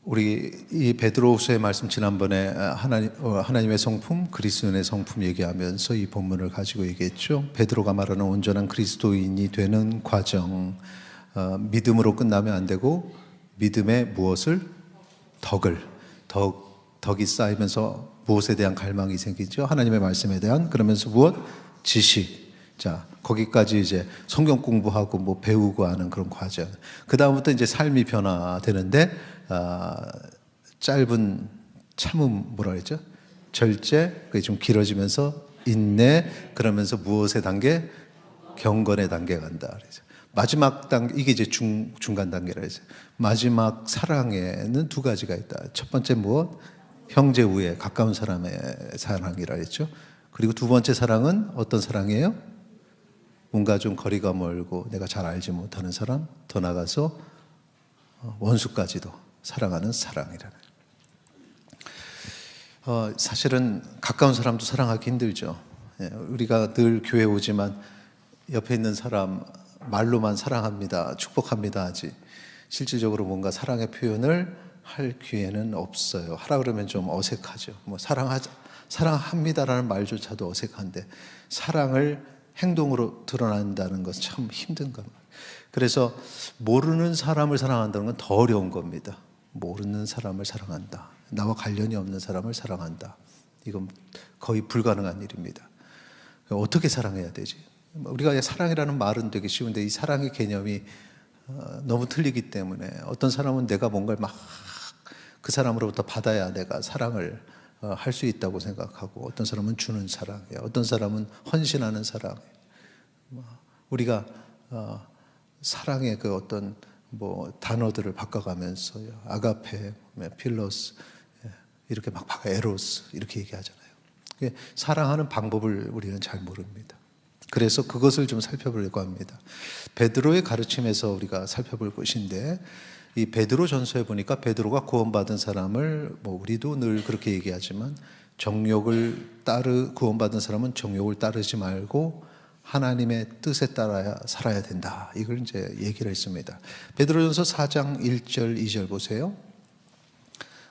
우리 이 베드로후서의 말씀 지난번에 하나님의 성품, 그리스도인의 성품 얘기하면서 이 본문을 가지고 얘기했죠. 베드로가 말하는 온전한 그리스도인이 되는 과정, 믿음으로 끝나면 안 되고 믿음의 무엇을? 덕이 쌓이면서 무엇에 대한 갈망이 생기죠? 하나님의 말씀에 대한. 그러면서 무엇? 지식. 자, 거기까지 이제 성경 공부하고 뭐 배우고 하는 그런 과정. 그 다음부터 이제 삶이 변화되는데 짧은 참음, 뭐라 그랬죠? 절제, 그게 좀 길어지면서 인내, 그러면서 무엇의 단계? 경건의 단계 간다. 그래서 마지막 단계, 이게 이제 중간 단계라 해서 마지막 사랑에는 두 가지가 있다. 첫 번째 무엇? 형제 우애, 가까운 사람의 사랑이라 했죠. 그리고 두 번째 사랑은 어떤 사랑이에요? 뭔가 좀 거리가 멀고 내가 잘 알지 못하는 사람, 더 나가서 원수까지도 사랑하는 사랑이라는. 사실은 가까운 사람도 사랑하기 힘들죠. 우리가 늘 교회 오지만 옆에 있는 사람 말로만 사랑합니다, 축복합니다 하지 실질적으로 뭔가 사랑의 표현을 할 기회는 없어요. 하라 그러면 좀 어색하죠. 뭐 사랑합니다라는 말조차도 어색한데 사랑을 행동으로 드러난다는 것은 참 힘든 겁니다. 그래서 모르는 사람을 사랑한다는 건 더 어려운 겁니다. 모르는 사람을 사랑한다, 나와 관련이 없는 사람을 사랑한다, 이건 거의 불가능한 일입니다. 어떻게 사랑해야 되지? 우리가 사랑이라는 말은 되게 쉬운데 이 사랑의 개념이 너무 틀리기 때문에 어떤 사람은 내가 뭔가를 막 그 사람으로부터 받아야 내가 사랑을 할 수 있다고 생각하고, 어떤 사람은 주는 사랑이에요. 어떤 사람은 헌신하는 사랑이에요. 우리가 사랑의 그 어떤 뭐 단어들을 바꿔가면서요, 아가페, 필로스, 이렇게 막 에로스 이렇게 얘기하잖아요. 사랑하는 방법을 우리는 잘 모릅니다. 그래서 그것을 좀 살펴보려고 합니다. 베드로의 가르침에서 우리가 살펴볼 것인데, 이 베드로 전서에 보니까 베드로가 구원받은 사람을, 뭐 우리도 늘 그렇게 얘기하지만 구원받은 사람은 정욕을 따르지 말고 하나님의 뜻에 따라야 살아야 된다, 이걸 이제 얘기를 했습니다. 베드로전서 4장 1절 2절 보세요.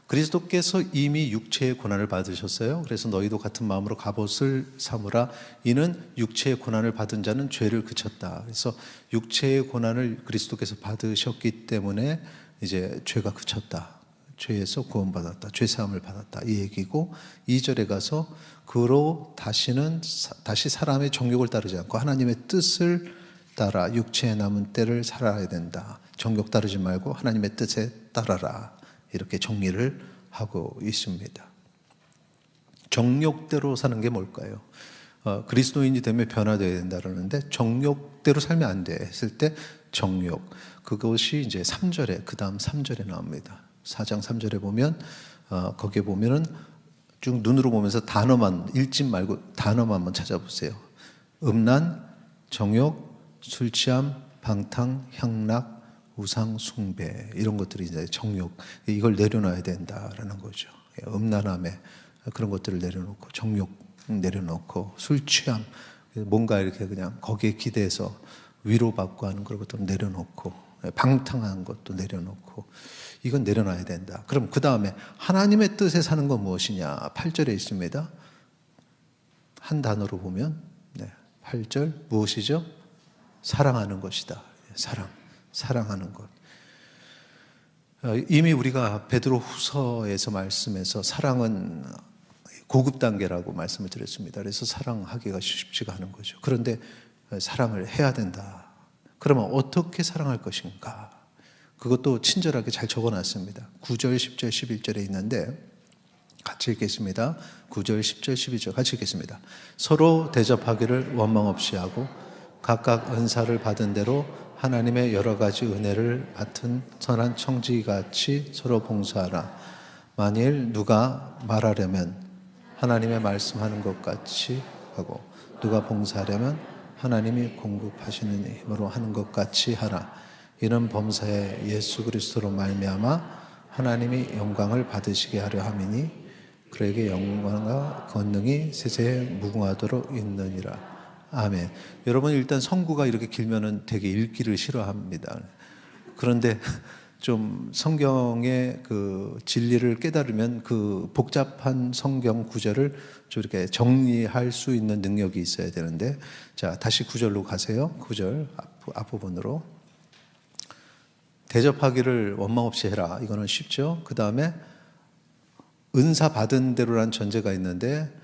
그리스도께서 이미 육체의 고난을 받으셨어요. 그래서 너희도 같은 마음으로 갑옷을 삼으라. 이는 육체의 고난을 받은 자는 죄를 그쳤다. 그래서 육체의 고난을 그리스도께서 받으셨기 때문에 이제 죄가 그쳤다, 죄에서 구원받았다, 죄사함을 받았다, 이 얘기고, 2절에 가서 그로 다시 사람의 정욕을 따르지 않고 하나님의 뜻을 따라 육체에 남은 때를 살아야 된다. 정욕 따르지 말고 하나님의 뜻에 따라라, 이렇게 정리를 하고 있습니다. 정욕대로 사는 게 뭘까요? 그리스도인이 되면 변화되어야 된다는데 정욕대로 살면 안 돼 했을 때 정욕, 그것이 이제 3절에, 그 다음 3절에 나옵니다. 4장 3절에 보면 거기에 보면은 쭉 눈으로 보면서 단어만 읽지 말고 단어만 한번 찾아보세요. 음란, 정욕, 술 취함, 방탕, 향락, 우상 숭배, 이런 것들이 이제 정욕, 이걸 내려놔야 된다라는 거죠. 음란함에 그런 것들을 내려놓고, 정욕 내려놓고, 술 취함, 뭔가 이렇게 그냥 거기에 기대서 위로받고 하는 그런 것들을 내려놓고, 방탕한 것도 내려놓고, 이건 내려놔야 된다. 그럼 그 다음에 하나님의 뜻에 사는 건 무엇이냐? 8절에 있습니다. 한 단어로 보면 8절 무엇이죠? 사랑하는 것이다. 사랑하는 것. 이미 우리가 베드로 후서에서 말씀해서 사랑은 고급 단계라고 말씀을 드렸습니다. 그래서 사랑하기가 쉽지가 않은 거죠. 그런데 사랑을 해야 된다. 그러면 어떻게 사랑할 것인가? 그것도 친절하게 잘 적어놨습니다. 9절, 10절, 11절에 있는데 같이 읽겠습니다. 9절, 10절, 12절 같이 읽겠습니다. 서로 대접하기를 원망 없이 하고 각각 은사를 받은 대로 하나님의 여러 가지 은혜를 맡은 선한 청지기같이 서로 봉사하라. 만일 누가 말하려면 하나님의 말씀하는 것 같이 하고, 누가 봉사하려면 하나님이 공급하시는 힘으로 하는 것 같이 하라. 이는 범사에 예수 그리스도로 말미암아 하나님이 영광을 받으시게 하려 함이니 그에게 영광과 권능이 세세에 무궁하도록 있느니라. 아멘. 여러분, 일단 성구가 이렇게 길면은 되게 읽기를 싫어합니다. 그런데 좀 성경의 그 진리를 깨달으면 그 복잡한 성경 구절을 좀 이렇게 정리할 수 있는 능력이 있어야 되는데, 자, 다시 9절로 가세요. 9절 앞부분으로. 대접하기를 원망 없이 해라. 이거는 쉽죠. 그 다음에 은사 받은 대로란 전제가 있는데,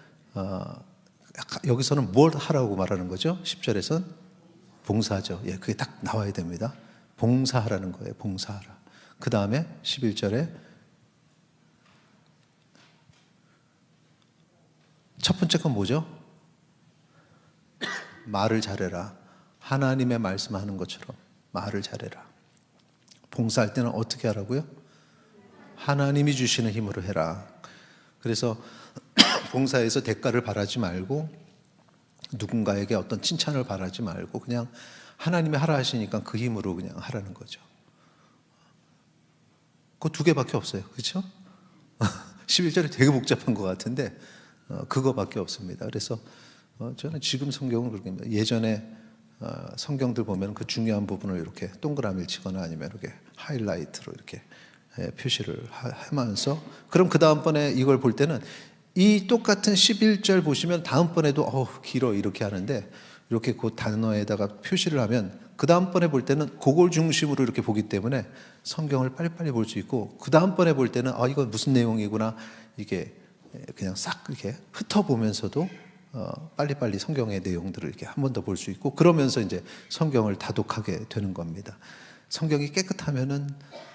여기서는 뭘 하라고 말하는 거죠? 10절에서는 봉사죠. 예, 그게 딱 나와야 됩니다. 봉사하라는 거예요. 봉사하라. 그 다음에 11절에 첫 번째 건 뭐죠? 말을 잘해라. 하나님의 말씀하는 것처럼 말을 잘해라. 봉사할 때는 어떻게 하라고요? 하나님이 주시는 힘으로 해라. 그래서 봉사에서 대가를 바라지 말고, 누군가에게 어떤 칭찬을 바라지 말고, 그냥 하나님이 하라 하시니까 그 힘으로 그냥 하라는 거죠. 그거 두 개밖에 없어요. 그렇죠? 11절이 되게 복잡한 것 같은데 그거밖에 없습니다. 그래서 저는 지금 성경은 그렇게 합니다. 예전에 성경들 보면 그 중요한 부분을 이렇게 동그라미를 치거나 아니면 이렇게 하이라이트로 이렇게 표시를 하면서, 그럼 그 다음번에 이걸 볼 때는 이 똑같은 11절 보시면 다음번에도 길어 이렇게 하는데, 이렇게 그 단어에다가 표시를 하면 그 다음번에 볼 때는 그걸 중심으로 이렇게 보기 때문에 성경을 빨리빨리 볼 수 있고, 그 다음번에 볼 때는 이건 무슨 내용이구나, 이게 그냥 싹 이렇게 흩어보면서도 빨리빨리 성경의 내용들을 이렇게 한 번 더 볼 수 있고, 그러면서 이제 성경을 다독하게 되는 겁니다. 성경이 깨끗하면은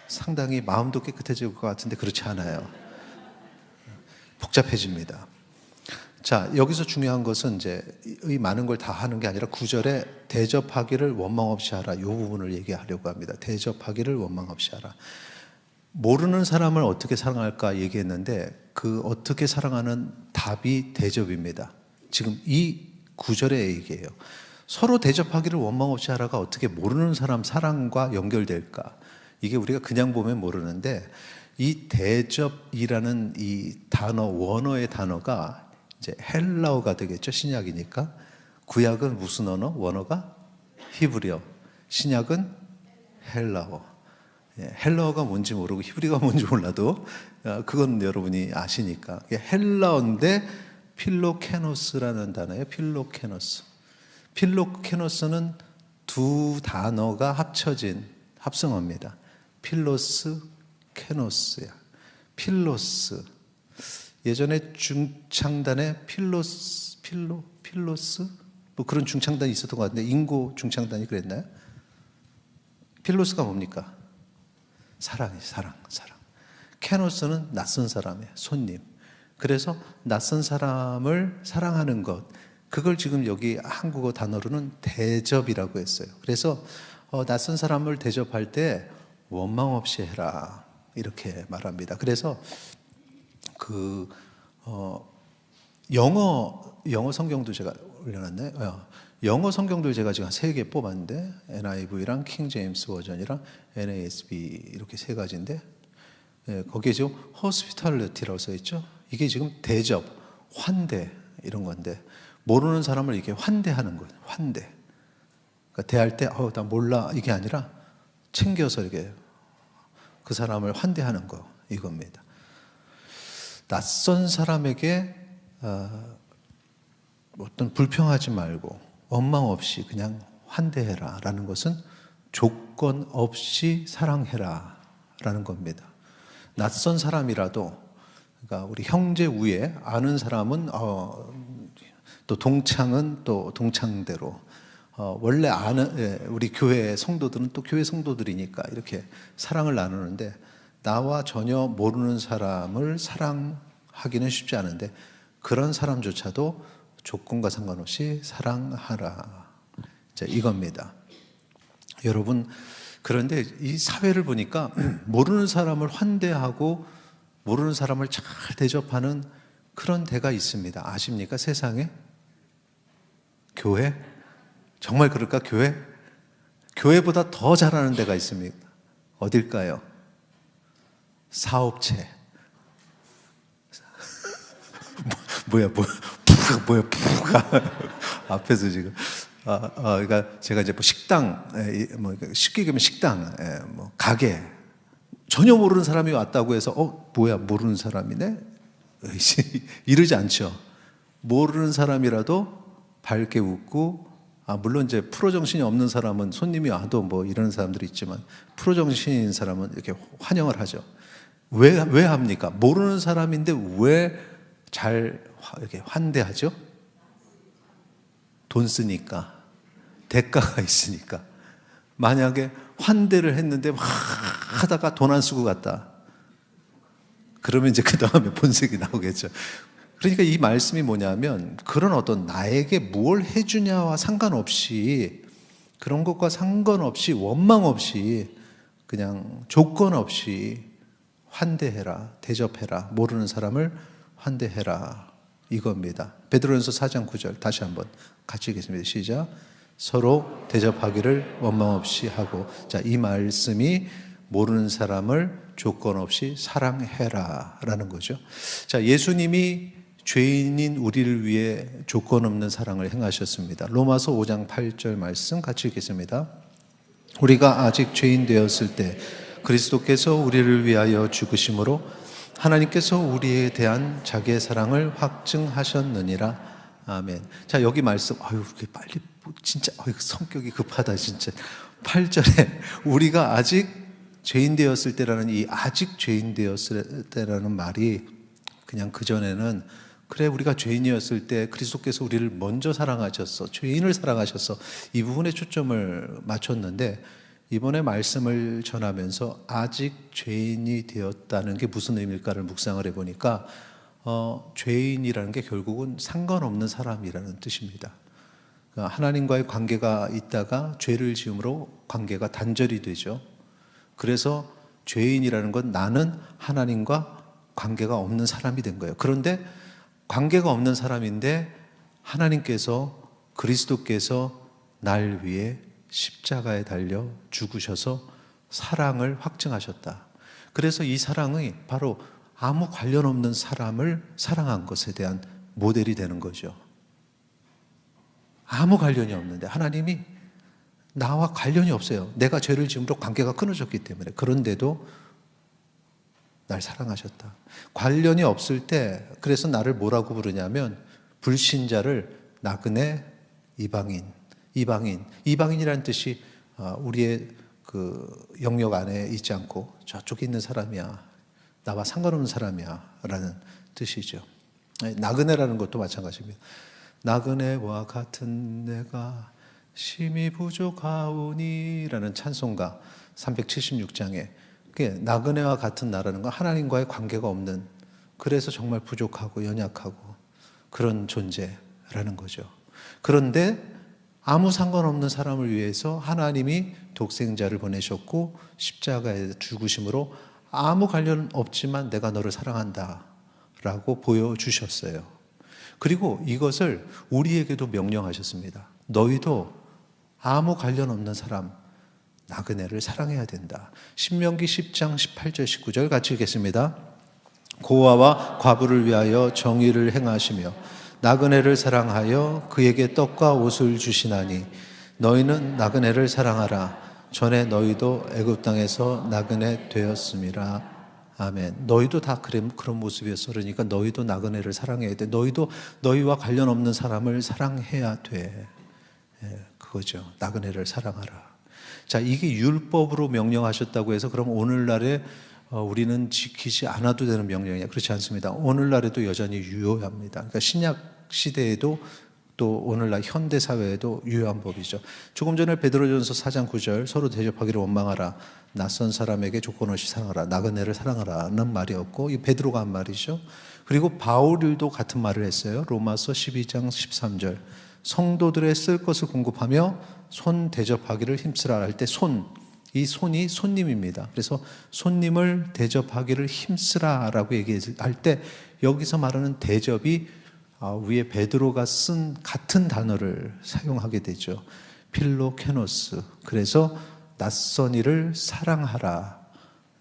상당히 마음도 깨끗해질 것 같은데 그렇지 않아요. 복잡해집니다. 자, 여기서 중요한 것은 이제 이 많은 걸 다 하는 게 아니라 9절에 대접하기를 원망 없이 하라, 이 부분을 얘기하려고 합니다. 대접하기를 원망 없이 하라. 모르는 사람을 어떻게 사랑할까 얘기했는데, 그 어떻게 사랑하는 답이 대접입니다. 지금 이 9절의 얘기예요. 서로 대접하기를 원망 없이 하라가 어떻게 모르는 사람 사랑과 연결될까? 이게 우리가 그냥 보면 모르는데, 이 대접이라는 이 단어, 원어의 단어가 이제 헬라어가 되겠죠. 신약이니까. 구약은 무슨 언어? 원어가 히브리어. 신약은 헬라어. 헬라어가 뭔지 모르고 히브리어가 뭔지 몰라도 그건 여러분이 아시니까. 헬라어인데 필로케노스라는 단어예요. 필로케노스. 필로케노스는 두 단어가 합쳐진 합성어입니다. 필로스, 케노스야. 필로스. 예전에 중창단에 필로스 뭐 그런 중창단이 있었던 것 같은데, 인고 중창단이 그랬나요? 필로스가 뭡니까? 사랑이에요. 사랑. 케노스는 낯선 사람이에요. 손님. 그래서 낯선 사람을 사랑하는 것, 그걸 지금 여기 한국어 단어로는 대접이라고 했어요. 그래서 낯선 사람을 대접할 때 원망 없이 해라, 이렇게 말합니다. 그래서 영어 성경도 제가 올려놨나요? 영어 성경도 제가 지금 3개 뽑았는데, NIV랑 킹 제임스 버전이랑 NASB 이렇게 3가지인데, 거기에 지금 hospitality라고 써 있죠. 이게 지금 대접, 환대 이런 건데, 모르는 사람을 이렇게 환대하는 거예요. 환대. 그러니까 대할 때 나 몰라 이게 아니라 챙겨서 이렇게 그 사람을 환대하는 거, 이겁니다. 낯선 사람에게 어떤 불평하지 말고 원망 없이 그냥 환대해라 라는 것은 조건 없이 사랑해라 라는 겁니다. 낯선 사람이라도, 그러니까 우리 형제 위에 아는 사람은 또 동창은 또 동창대로, 원래 아는 우리 교회 성도들은 또 교회 성도들이니까 이렇게 사랑을 나누는데, 나와 전혀 모르는 사람을 사랑하기는 쉽지 않은데, 그런 사람조차도 조건과 상관없이 사랑하라. 자, 이겁니다. 여러분, 그런데 이 사회를 보니까 모르는 사람을 환대하고 모르는 사람을 잘 대접하는 그런 데가 있습니다. 아십니까? 세상에? 교회? 정말 그럴까? 교회? 교회보다 더 잘하는 데가 있습니다. 어딜까요? 사업체. 뭐야, 푸가 앞에서 지금. 그러니까 제가 이제 뭐 식당, 뭐 쉽게 얘기하면 식당, 뭐 가게, 전혀 모르는 사람이 왔다고 해서 뭐야 모르는 사람이네? 이러지 않죠. 모르는 사람이라도 밝게 웃고, 물론 이제 프로 정신이 없는 사람은 손님이 와도 뭐 이런 사람들이 있지만 프로 정신인 사람은 이렇게 환영을 하죠. 왜 합니까? 모르는 사람인데 왜 잘 이렇게 환대하죠? 돈 쓰니까, 대가가 있으니까. 만약에 환대를 했는데 막 하다가 돈 안 쓰고 갔다, 그러면 이제 그 다음에 본색이 나오겠죠. 그러니까 이 말씀이 뭐냐면, 그런 어떤 나에게 뭘 해주냐와 상관없이, 그런 것과 상관없이, 원망 없이, 그냥 조건 없이 환대해라, 대접해라, 모르는 사람을 환대해라, 이겁니다. 베드로전서 4장 9절 다시 한번 같이 읽겠습니다. 시작. 서로 대접하기를 원망 없이 하고. 자, 이 말씀이 모르는 사람을 조건 없이 사랑해라 라는 거죠. 자, 예수님이 죄인인 우리를 위해 조건 없는 사랑을 행하셨습니다. 로마서 5장 8절 말씀 같이 읽겠습니다. 우리가 아직 죄인 되었을 때 그리스도께서 우리를 위하여 죽으심으로 하나님께서 우리에 대한 자기의 사랑을 확증하셨느니라. 아멘. 자, 여기 말씀, 이렇게 빨리, 진짜, 성격이 급하다, 진짜. 8절에 우리가 아직 죄인 되었을 때라는 이 아직 죄인 되었을 때라는 말이, 그냥 그전에는 그래, 우리가 죄인이었을 때 그리스도께서 우리를 먼저 사랑하셨어, 죄인을 사랑하셨어, 이 부분에 초점을 맞췄는데, 이번에 말씀을 전하면서 아직 죄인이 되었다는 게 무슨 의미일까를 묵상을 해보니까 죄인이라는 게 결국은 상관없는 사람이라는 뜻입니다. 하나님과의 관계가 있다가 죄를 지음으로 관계가 단절이 되죠. 그래서 죄인이라는 건 나는 하나님과 관계가 없는 사람이 된 거예요. 그런데 관계가 없는 사람인데 하나님께서, 그리스도께서 날 위해 십자가에 달려 죽으셔서 사랑을 확증하셨다. 그래서 이 사랑이 바로 아무 관련 없는 사람을 사랑한 것에 대한 모델이 되는 거죠. 아무 관련이 없는데, 하나님이 나와 관련이 없어요. 내가 죄를 지음으로 관계가 끊어졌기 때문에. 그런데도 날 사랑하셨다. 관련이 없을 때, 그래서 나를 뭐라고 부르냐면 불신자를 나그네 이방인이라는 뜻이 우리의 그 영역 안에 있지 않고 저쪽에 있는 사람이야, 나와 상관없는 사람이야 라는 뜻이죠. 나그네라는 것도 마찬가지입니다. 나그네와 같은 내가 심히 부족하오니 라는 찬송가 376장에 나그네와 같은 나라는 건 하나님과의 관계가 없는, 그래서 정말 부족하고 연약하고 그런 존재라는 거죠. 그런데 아무 상관없는 사람을 위해서 하나님이 독생자를 보내셨고 십자가에 죽으심으로 아무 관련 없지만 내가 너를 사랑한다 라고 보여주셨어요. 그리고 이것을 우리에게도 명령하셨습니다. 너희도 아무 관련 없는 사람, 나그네를 사랑해야 된다. 신명기 10장 18절 19절 같이 읽겠습니다. 고아와 과부를 위하여 정의를 행하시며 나그네를 사랑하여 그에게 떡과 옷을 주시나니 너희는 나그네를 사랑하라. 전에 너희도 애굽 땅에서 나그네 되었음이라. 아멘. 너희도 다 그런 모습이었어. 그러니까 너희도 나그네를 사랑해야 돼. 너희도 너희와 관련 없는 사람을 사랑해야 돼. 그거죠. 나그네를 사랑하라. 자, 이게 율법으로 명령하셨다고 해서 그럼 오늘날에 우리는 지키지 않아도 되는 명령이냐? 그렇지 않습니다. 오늘날에도 여전히 유효합니다. 그러니까 신약 시대에도 또 오늘날 현대 사회에도 유효한 법이죠. 조금 전에 베드로전서 4장 9절 서로 대접하기를 원망하라. 낯선 사람에게 조건 없이 사랑하라. 나그네를 사랑하라는 말이었고, 이 베드로가 한 말이죠. 그리고 바울도 같은 말을 했어요. 로마서 12장 13절 성도들의 쓸 것을 공급하며 손 대접하기를 힘쓰라 할 때 이 손이 손님입니다. 그래서 손님을 대접하기를 힘쓰라라고 얘기할 때 여기서 말하는 대접이 위에 베드로가 쓴 같은 단어를 사용하게 되죠. 필로케노스. 그래서 낯선 이를 사랑하라,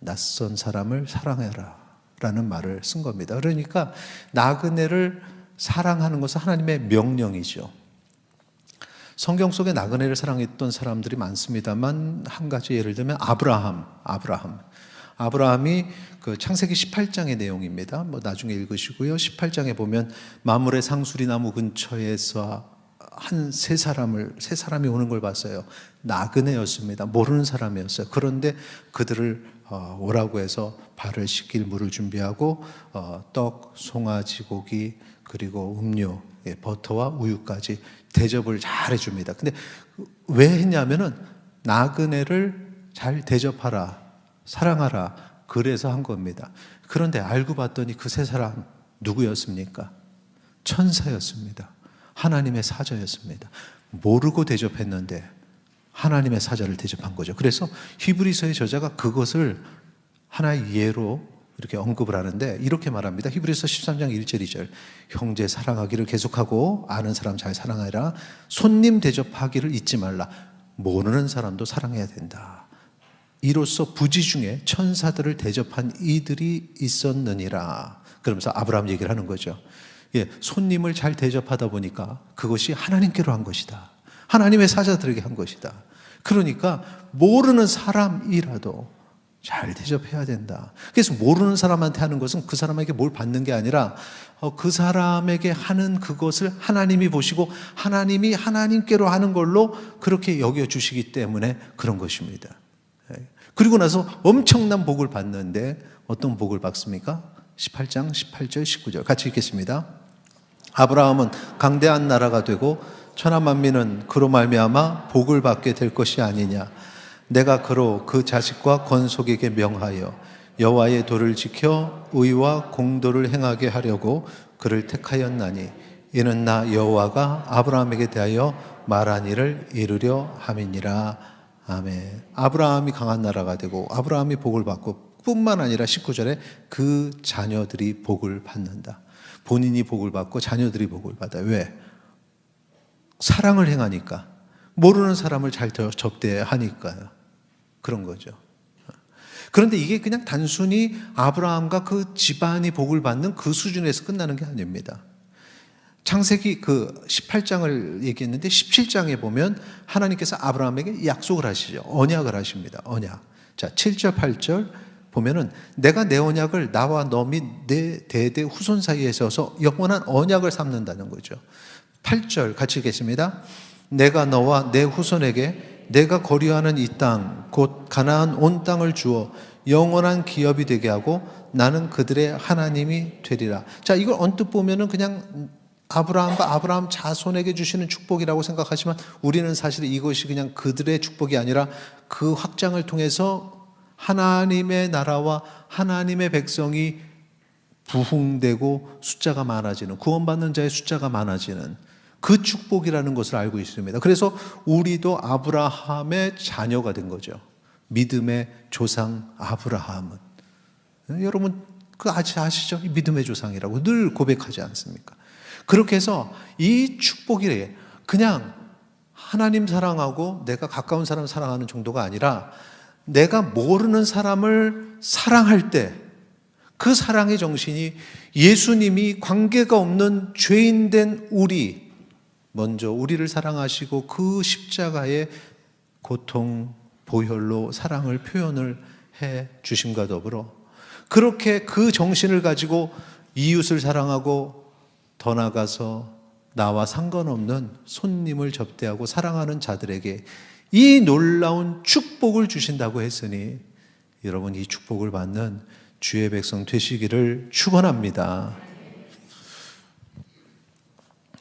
낯선 사람을 사랑해라 라는 말을 쓴 겁니다. 그러니까 나그네를 사랑하는 것은 하나님의 명령이죠. 성경 속에 나그네를 사랑했던 사람들이 많습니다만 한 가지 예를 들면 아브라함 아브라함이 그 창세기 18장의 내용입니다. 뭐 나중에 읽으시고요. 18장에 보면 마므레 상수리 나무 근처에서 한 세 사람이 오는 걸 봤어요. 나그네였습니다. 모르는 사람이었어요. 그런데 그들을 오라고 해서 발을 씻길 물을 준비하고 떡, 송아지 고기, 그리고 음료, 버터와 우유까지 대접을 잘 해줍니다. 근데 왜 했냐면은 나그네를 잘 대접하라, 사랑하라, 그래서 한 겁니다. 그런데 알고 봤더니 그 세 사람 누구였습니까? 천사였습니다. 하나님의 사자였습니다. 모르고 대접했는데 하나님의 사자를 대접한 거죠. 그래서 히브리서의 저자가 그것을 하나의 예로 이렇게 언급을 하는데 이렇게 말합니다. 히브리서 13장 1절 2절 형제 사랑하기를 계속하고 아는 사람 잘 사랑하라. 손님 대접하기를 잊지 말라. 모르는 사람도 사랑해야 된다. 이로써 부지 중에 천사들을 대접한 이들이 있었느니라. 그러면서 아브라함 얘기를 하는 거죠. 손님을 잘 대접하다 보니까 그것이 하나님께로 한 것이다. 하나님의 사자들에게 한 것이다. 그러니까 모르는 사람이라도 잘 대접해야 된다. 그래서 모르는 사람한테 하는 것은 그 사람에게 뭘 받는 게 아니라 그 사람에게 하는 그것을 하나님이 보시고 하나님이 하나님께로 하는 걸로 그렇게 여겨주시기 때문에 그런 것입니다. 그리고 나서 엄청난 복을 받는데 어떤 복을 받습니까? 18장 18절 19절 같이 읽겠습니다. 아브라함은 강대한 나라가 되고 천하 만민은 그로 말미암아 복을 받게 될 것이 아니냐. 내가 그로 그 자식과 건속에게 명하여 여호와의 도를 지켜 의와 공도를 행하게 하려고 그를 택하였나니 이는 나 여호와가 아브라함에게 대하여 말한 일을 이루려 함이니라. 아멘. 아브라함이 강한 나라가 되고 아브라함이 복을 받고 뿐만 아니라 19절에 그 자녀들이 복을 받는다. 본인이 복을 받고 자녀들이 복을 받아요. 왜? 사랑을 행하니까. 모르는 사람을 잘 접대하니까요. 그런 거죠. 그런데 이게 그냥 단순히 아브라함과 그 집안이 복을 받는 그 수준에서 끝나는 게 아닙니다. 창세기 그 18장을 얘기했는데 17장에 보면 하나님께서 아브라함에게 약속을 하시죠. 언약을 하십니다. 언약. 자, 7절, 8절 보면은 내가 내 언약을 나와 너 및 내 대대 후손 사이에 있어서 영원한 언약을 삼는다는 거죠. 8절 같이 읽겠습니다. 내가 너와 내 후손에게 내가 거류하는 이 땅 곧 가나안 온 땅을 주어 영원한 기업이 되게 하고 나는 그들의 하나님이 되리라. 자, 이걸 언뜻 보면은 그냥 아브라함과 아브라함 자손에게 주시는 축복이라고 생각하지만 우리는 사실 이것이 그냥 그들의 축복이 아니라 그 확장을 통해서 하나님의 나라와 하나님의 백성이 부흥되고 숫자가 많아지는, 구원받는 자의 숫자가 많아지는 그 축복이라는 것을 알고 있습니다. 그래서 우리도 아브라함의 자녀가 된 거죠. 믿음의 조상 아브라함은. 여러분 그 아시죠? 믿음의 조상이라고 늘 고백하지 않습니까? 그렇게 해서 이 축복이 그냥 하나님 사랑하고 내가 가까운 사람 사랑하는 정도가 아니라 내가 모르는 사람을 사랑할 때 그 사랑의 정신이 예수님이 관계가 없는 죄인 된 우리, 먼저 우리를 사랑하시고 그 십자가의 고통, 보혈로 사랑을 표현을 해 주심과 더불어 그렇게 그 정신을 가지고 이웃을 사랑하고 더 나아가서 나와 상관없는 손님을 접대하고 사랑하는 자들에게 이 놀라운 축복을 주신다고 했으니 여러분 이 축복을 받는 주의 백성 되시기를 축원합니다.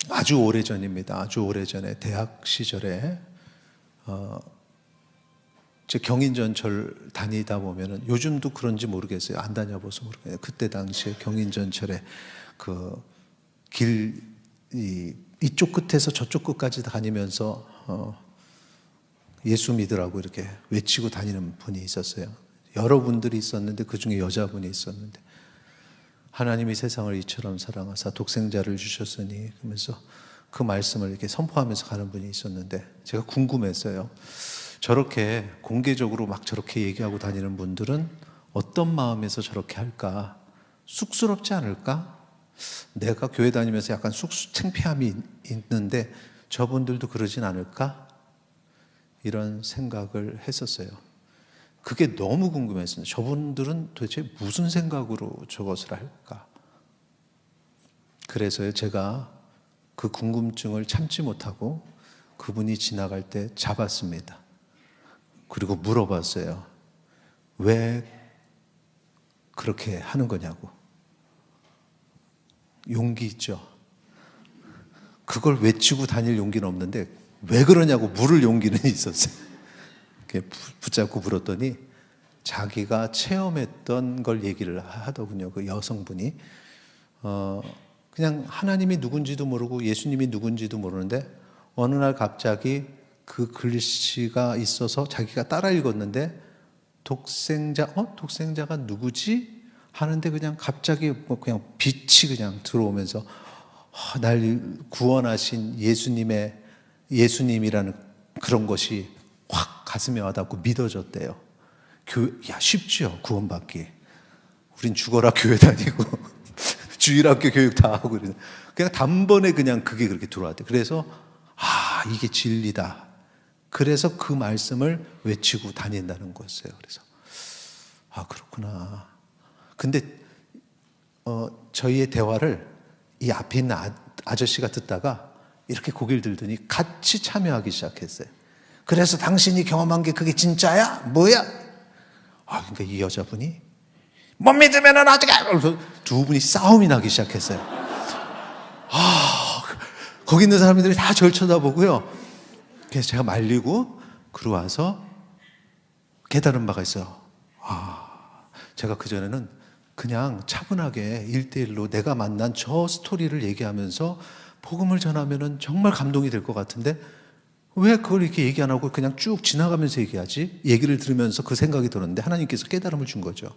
아주 오래전입니다. 아주 오래전에 대학 시절에 제 경인전철 다니다 보면은 요즘도 그런지 모르겠어요. 안 다녀봐서 모르겠어요. 그때 당시에 경인전철에 그 길 이쪽 끝에서 저쪽 끝까지 다니면서 예수 믿으라고 이렇게 외치고 다니는 분이 있었어요. 여러분들이 있었는데 그 중에 여자분이 있었는데 하나님이 세상을 이처럼 사랑하사 독생자를 주셨으니 그러면서 그 말씀을 이렇게 선포하면서 가는 분이 있었는데 제가 궁금했어요. 저렇게 공개적으로 막 저렇게 얘기하고 다니는 분들은 어떤 마음에서 저렇게 할까? 쑥스럽지 않을까? 내가 교회 다니면서 약간 창피함이 있는데 저분들도 그러진 않을까? 이런 생각을 했었어요. 그게 너무 궁금했습니다. 저분들은 도대체 무슨 생각으로 저것을 할까? 그래서 제가 그 궁금증을 참지 못하고 그분이 지나갈 때 잡았습니다. 그리고 물어봤어요. 왜 그렇게 하는 거냐고. 용기 있죠. 그걸 외치고 다닐 용기는 없는데 왜 그러냐고 물을 용기는 있었어요. 붙잡고 물었더니 자기가 체험했던 걸 얘기를 하더군요. 그 여성분이 그냥 하나님이 누군지도 모르고 예수님이 누군지도 모르는데 어느 날 갑자기 그 글씨가 있어서 자기가 따라 읽었는데 독생자가 누구지? 하는데 그냥 갑자기 뭐 그냥 빛이 그냥 들어오면서 날 구원하신 예수님이라는 그런 것이 확 가슴에 와닿고 믿어졌대요. 쉽지요, 구원받기. 우린 죽어라 교회 다니고 주일학교 교육 다 하고 그냥 단번에 그냥 그게 그렇게 들어왔대요. 그래서 이게 진리다. 그래서 그 말씀을 외치고 다닌다는 거였어요. 그래서 그렇구나. 근데 저희의 대화를 이 앞에 있는 아저씨가 듣다가 이렇게 고개를 들더니 같이 참여하기 시작했어요. 그래서 당신이 경험한 게 그게 진짜야? 뭐야? 그러니까 이 여자분이 못 믿으면 어떻게? 그래서 두 분이 싸움이 나기 시작했어요. 거기 있는 사람들이 다 절 쳐다보고요. 그래서 제가 말리고 그러고 와서 깨달은 바가 있어요. 제가 그전에는 그냥 차분하게 1대1로 내가 만난 저 스토리를 얘기하면서 복음을 전하면은 정말 감동이 될 것 같은데 왜 그걸 이렇게 얘기 안 하고 그냥 쭉 지나가면서 얘기하지? 얘기를 들으면서 그 생각이 들었는데 하나님께서 깨달음을 준 거죠.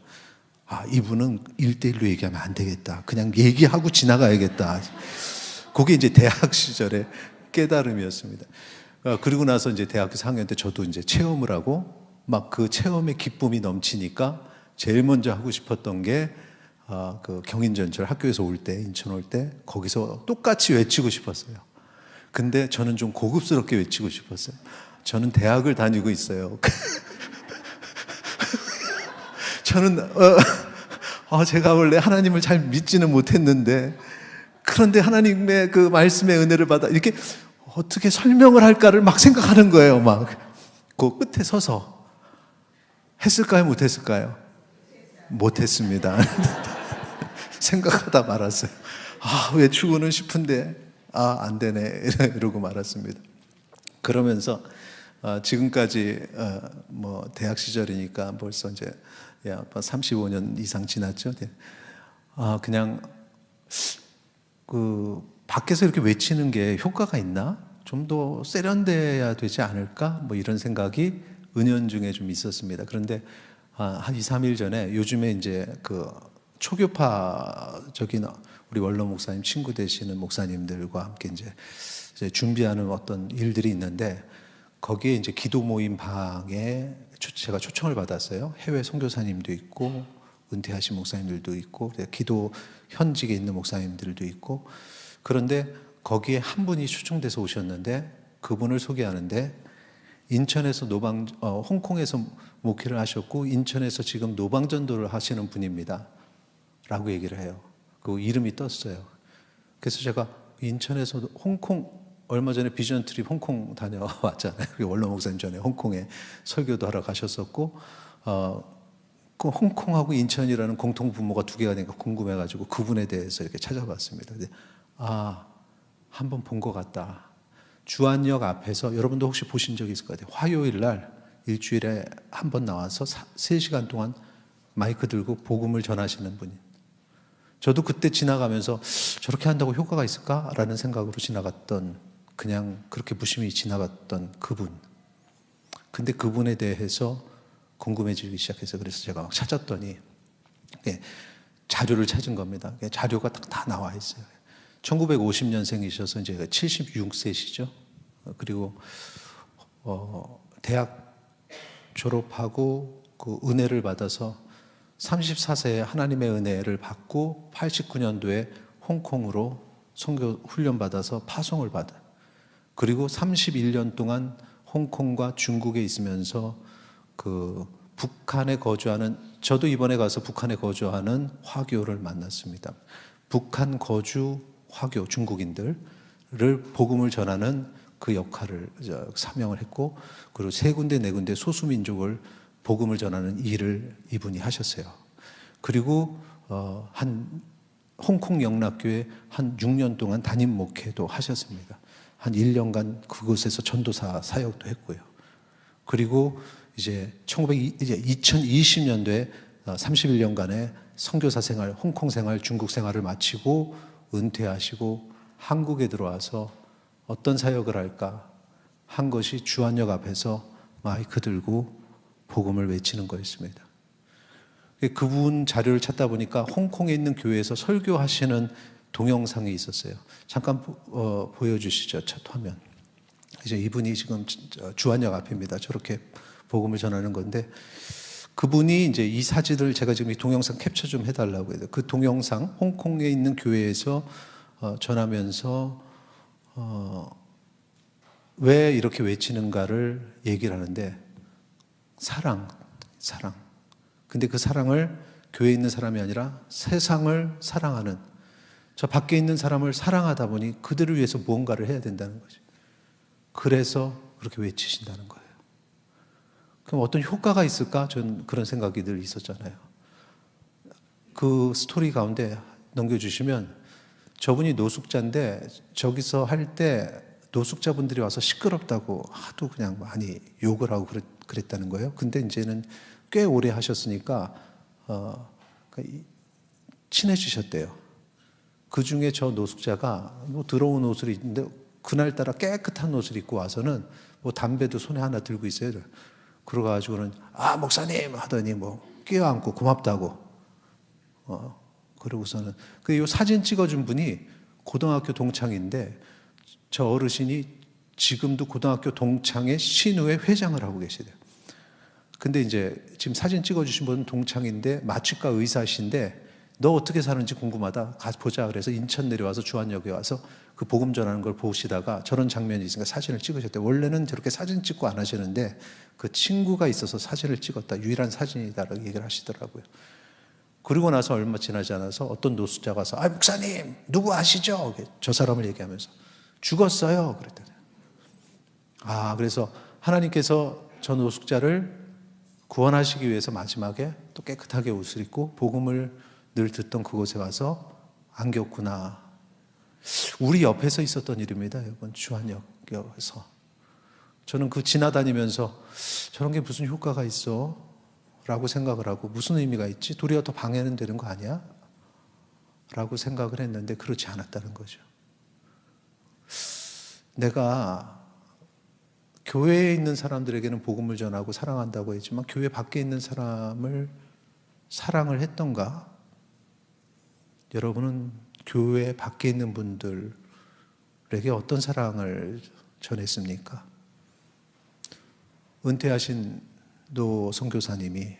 이분은 1대1로 얘기하면 안 되겠다. 그냥 얘기하고 지나가야겠다. 그게 이제 대학 시절의 깨달음이었습니다. 그리고 나서 이제 대학교 4학년 때 저도 이제 체험을 하고 막 그 체험의 기쁨이 넘치니까 제일 먼저 하고 싶었던 게 그 경인전철 학교에서 올 때, 인천 올 때 거기서 똑같이 외치고 싶었어요. 근데 저는 좀 고급스럽게 외치고 싶었어요. 저는 대학을 다니고 있어요. 저는 제가 원래 하나님을 잘 믿지는 못했는데 그런데 하나님의 그 말씀의 은혜를 받아 이렇게 어떻게 설명을 할까를 막 생각하는 거예요. 막 그 끝에 서서 했을까요? 못했을까요? 못했습니다. 생각하다 말았어요. 외치고는 싶은데 안 되네 이러고 말았습니다. 그러면서 지금까지 뭐 대학 시절이니까 벌써 이제 35년 이상 지났죠. 그냥 그 밖에서 이렇게 외치는 게 효과가 있나? 좀 더 세련돼야 되지 않을까? 뭐 이런 생각이 은연중에 좀 있었습니다. 그런데 한 2, 3일 전에 요즘에 이제 그 초교파적인 우리 원로 목사님 친구 되시는 목사님들과 함께 이제 준비하는 어떤 일들이 있는데 거기에 이제 기도 모임 방에 제가 초청을 받았어요. 해외 선교사님도 있고 은퇴하신 목사님들도 있고 기도 현직에 있는 목사님들도 있고 그런데 거기에 한 분이 초청돼서 오셨는데 그분을 소개하는데 인천에서 홍콩에서 목회를 하셨고 인천에서 지금 노방전도를 하시는 분입니다 라고 얘기를 해요. 그 이름이 떴어요. 그래서 제가 인천에서 홍콩 얼마 전에 비전 트립 홍콩 다녀왔잖아요. 원로 목사님 전에 홍콩에 설교도 하러 가셨었고 그 홍콩하고 인천이라는 공통 부모가 두 개가 되니까 궁금해가지고 그분에 대해서 이렇게 찾아봤습니다. 근데 한번 본 것 같다. 주안역 앞에서 여러분도 혹시 보신 적 있을 것 같아요. 화요일 날 일주일에 한 번 나와서 3시간 동안 마이크 들고 복음을 전하시는 분이. 저도 그때 지나가면서 저렇게 한다고 효과가 있을까라는 생각으로 지나갔던 그냥 그렇게 무심히 지나갔던 그분. 근데 그분에 대해서 궁금해지기 시작해서 그래서 제가 막 찾았더니 자료를 찾은 겁니다. 자료가 다 나와 있어요. 1950년생이셔서 이제 76세시죠. 그리고 대학 졸업하고 그 은혜를 받아서 34세에 하나님의 은혜를 받고 89년도에 홍콩으로 선교 훈련 받아서 파송을 받아. 그리고 31년 동안 홍콩과 중국에 있으면서 그 북한에 거주하는, 저도 이번에 가서 북한에 거주하는 화교를 만났습니다. 북한 거주 화교 중국인들을 복음을 전하는 그 역할을 사명을 했고, 그리고 세 군데 네 군데 소수민족을 복음을 전하는 일을 이분이 하셨어요. 그리고 한 홍콩 영락교회 한 6년 동안 담임 목회도 하셨습니다. 한 1년간 그곳에서 전도사 사역도 했고요. 그리고 이제 2020년도에 31년간의 선교사 생활, 홍콩 생활, 중국 생활을 마치고 은퇴하시고 한국에 들어와서 어떤 사역을 할까 한 것이 주안역 앞에서 마이크 들고 복음을 외치는 거였습니다. 그분 자료를 찾다 보니까 홍콩에 있는 교회에서 설교하시는 동영상이 있었어요. 잠깐 보여주시죠. 첫 화면. 이제 이분이 지금 주안역 앞입니다. 저렇게 복음을 전하는 건데, 그분이 이제 이 사진을 제가 지금 이 동영상 캡처 좀 해달라고 해요. 그 동영상 홍콩에 있는 교회에서 전하면서 왜 이렇게 외치는가를 얘기를 하는데, 사랑. 근데 그 사랑을 교회에 있는 사람이 아니라 세상을 사랑하는, 저 밖에 있는 사람을 사랑하다 보니 그들을 위해서 무언가를 해야 된다는 거죠. 그래서 그렇게 외치신다는 거예요. 그럼 어떤 효과가 있을까? 전 그런 생각이 늘 있었잖아요. 그 스토리 가운데 넘겨주시면, 저분이 노숙자인데 저기서 할 때 노숙자분들이 와서 시끄럽다고 하도 그냥 많이 욕을 하고 그랬다는 거예요. 근데 이제는 꽤 오래 하셨으니까 친해지셨대요. 그 중에 저 노숙자가 뭐 더러운 옷을 입는데 그날따라 깨끗한 옷을 입고 와서는 뭐 담배도 손에 하나 들고 있어요. 그러가지고는 목사님 하더니 뭐 끼어안고 고맙다고. 그러고서는 요 사진 찍어준 분이 고등학교 동창인데, 저 어르신이 지금도 고등학교 동창회 신우회 회장을 하고 계시대요. 근데 이제 지금 사진 찍어주신 분은 동창인데 마취과 의사신데, 너 어떻게 사는지 궁금하다, 가서 보자. 그래서 인천 내려와서 주안역에 와서 그 복음 전하는 걸 보시다가 저런 장면이 있으니까 사진을 찍으셨대요. 원래는 저렇게 사진 찍고 안 하시는데 그 친구가 있어서 사진을 찍었다, 유일한 사진이다라고 얘기를 하시더라고요. 그리고 나서 얼마 지나지 않아서 어떤 노숙자가 와서 목사님 누구 아시죠? 저 사람을 얘기하면서 죽었어요 그랬더니, 그래서 하나님께서 저 노숙자를 구원하시기 위해서 마지막에 또 깨끗하게 옷을 입고 복음을 늘 듣던 그곳에 와서 안겼구나. 우리 옆에서 있었던 일입니다, 여러분. 주안역에서 저는 그 지나다니면서 저런 게 무슨 효과가 있어? 라고 생각을 하고, 무슨 의미가 있지? 도리어 더 방해는 되는 거 아니야? 라고 생각을 했는데 그렇지 않았다는 거죠. 내가 교회에 있는 사람들에게는 복음을 전하고 사랑한다고 했지만 교회 밖에 있는 사람을 사랑을 했던가? 여러분은 교회 밖에 있는 분들에게 어떤 사랑을 전했습니까? 은퇴하신 노 선교사님이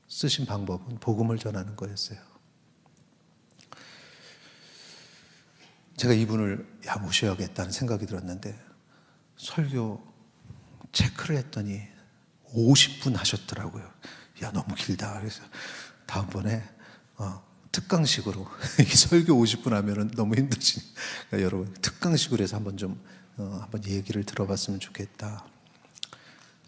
쓰신 방법은 복음을 전하는 거였어요. 제가 이분을 모셔야겠다는 생각이 들었는데 설교 체크를 했더니 50분 하셨더라고요. 너무 길다. 그래서 다음번에 특강식으로 이 설교 50분 하면은 너무 힘드시니까 여러분 특강식으로 해서 한번 얘기를 들어봤으면 좋겠다.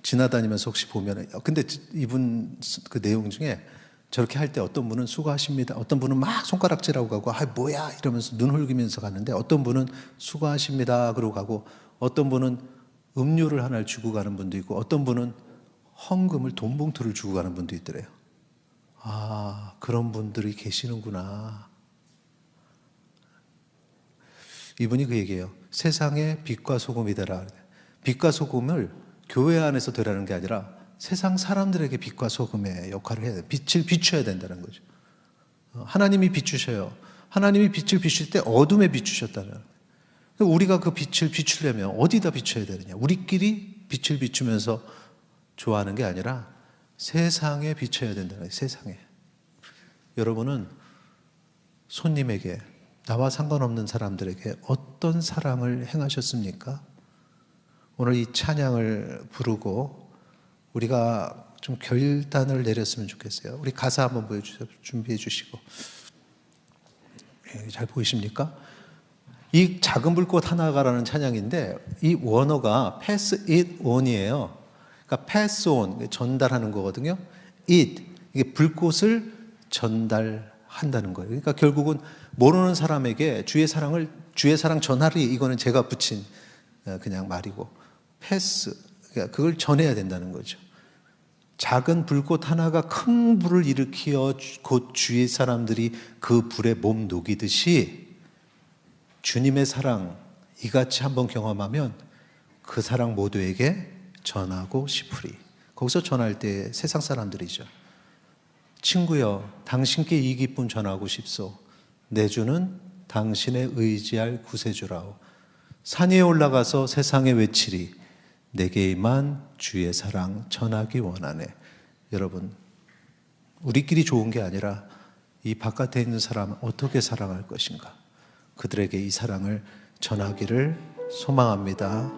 지나다니면서 혹시 보면, 근데 이분 그 내용 중에 저렇게 할 때 어떤 분은 수고하십니다, 어떤 분은 막 손가락질하고 가고 뭐야 이러면서 눈 흘기면서 가는데, 어떤 분은 수고하십니다 그러고 가고, 어떤 분은 음료를 하나를 주고 가는 분도 있고, 어떤 분은 헌금을, 돈 봉투를 주고 가는 분도 있더래요. 그런 분들이 계시는구나. 이분이 그 얘기예요. 세상의 빛과 소금이 되라. 빛과 소금을 교회 안에서 되라는 게 아니라 세상 사람들에게 빛과 소금의 역할을 해야 돼요. 빛을 비춰야 된다는 거죠. 하나님이 비추셔요. 하나님이 빛을 비추실 때 어둠에 비추셨다는. 우리가 그 빛을 비추려면 어디다 비춰야 되느냐? 우리끼리 빛을 비추면서 좋아하는 게 아니라 세상에 비춰야 된다는 거예요. 세상에. 여러분은 손님에게, 나와 상관없는 사람들에게 어떤 사랑을 행하셨습니까? 오늘 이 찬양을 부르고 우리가 좀 결단을 내렸으면 좋겠어요. 우리 가사 한번 보여주세요. 준비해 주시고. 잘 보이십니까? 이 작은 불꽃 하나가라는 찬양인데 이 원어가 pass it on이에요. 그러니까 pass on, 전달하는 거거든요. it, 이게 불꽃을 전달한다는 거예요. 그러니까 결국은 모르는 사람에게 주의 사랑 전하리, 이거는 제가 붙인 그냥 말이고, pass, 그러니까 그걸 전해야 된다는 거죠. 작은 불꽃 하나가 큰 불을 일으키어 곧 주의 사람들이 그 불에 몸 녹이듯이 주님의 사랑 이같이 한번 경험하면 그 사랑 모두에게 전하고 싶으리. 거기서 전할 때 세상 사람들이죠. 친구여, 당신께 이 기쁨 전하고 싶소. 내 주는 당신의 의지할 구세주라오. 산 위에 올라가서 세상에 외치리. 내게 임한 주의 사랑 전하기 원하네. 여러분, 우리끼리 좋은 게 아니라 이 바깥에 있는 사람은 어떻게 사랑할 것인가? 그들에게 이 사랑을 전하기를 소망합니다.